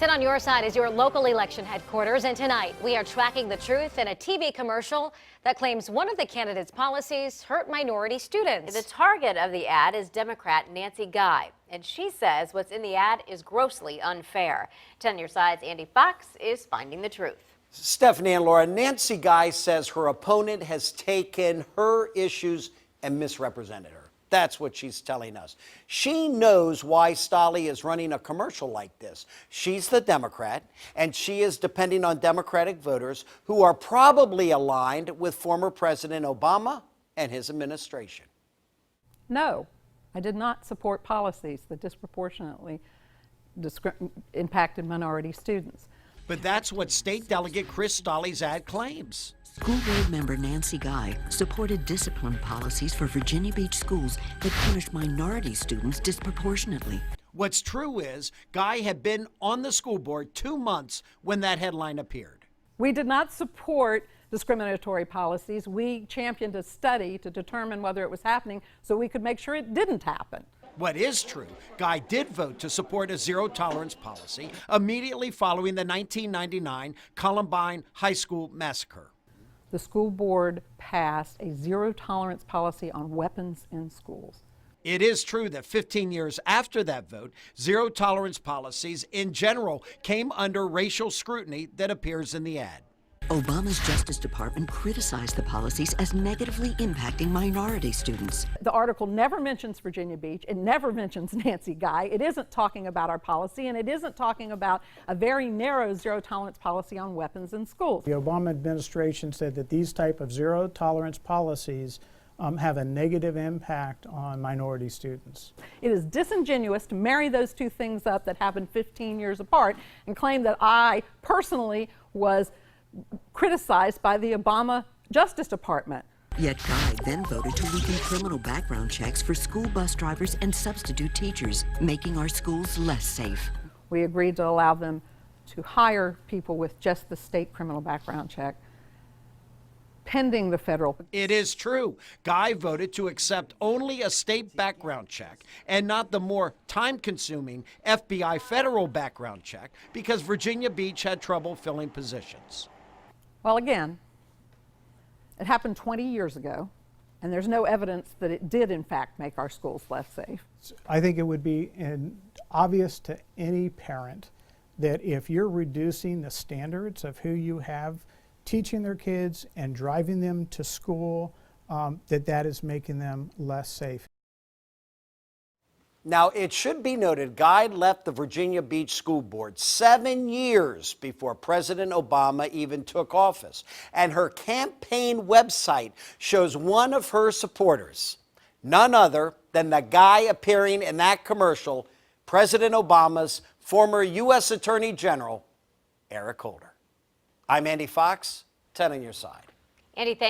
10 on Your Side is your local election headquarters, and tonight we are tracking the truth in a TV commercial that claims one of the candidates' policies hurt minority students. The target of the ad is Democrat Nancy Guy, and she says what's in the ad is grossly unfair. 10 on Your Side's Andy Fox is finding the truth. Stephanie and Laura, Nancy Guy says her opponent has taken her issues and misrepresented her. That's what she's telling us. She knows why Stolle is running a commercial like this. She's the Democrat, and she is depending on Democratic voters who are probably aligned with former President Obama and his administration. No, I did not support policies that disproportionately impacted minority students. But that's what State Delegate Chris Stolle's ad claims. School board member Nancy Guy supported discipline policies for Virginia Beach schools that punished minority students disproportionately. What's true is Guy had been on the school board 2 months when that headline appeared. We did not support discriminatory policies. We championed a study to determine whether it was happening so we could make sure it didn't happen. What is true, Guy did vote to support a zero-tolerance policy immediately following the 1999 Columbine High School massacre. The school board passed a zero-tolerance policy on weapons in schools. It is true that 15 years after that vote, zero-tolerance policies in general came under racial scrutiny that appears in the ad. Obama's Justice Department criticized the policies as negatively impacting minority students. The article never mentions Virginia Beach. It never mentions Nancy Guy. It isn't talking about our policy, and it isn't talking about a very narrow zero-tolerance policy on weapons in schools. The Obama administration said that these type of zero-tolerance policies have a negative impact on minority students. It is disingenuous to marry those two things up that happened 15 years apart and claim that I personally was criticized by the Obama Justice Department. Yet Guy then voted to weaken criminal background checks for school bus drivers and substitute teachers, making our schools less safe. We agreed to allow them to hire people with just the state criminal background check, pending the federal. It is true. Guy voted to accept only a state background check and not the more time-consuming FBI federal background check because Virginia Beach had trouble filling positions. Well, again, it happened 20 years ago, and there's no evidence that it did, in fact, make our schools less safe. I think it would be obvious to any parent that if you're reducing the standards of who you have teaching their kids and driving them to school, that is making them less safe. Now, it should be noted, Guy left the Virginia Beach School Board 7 years before President Obama even took office. And her campaign website shows one of her supporters, none other than the guy appearing in that commercial, President Obama's former U.S. Attorney General, Eric Holder. I'm Andy Fox, 10 on Your Side. Andy, thank you.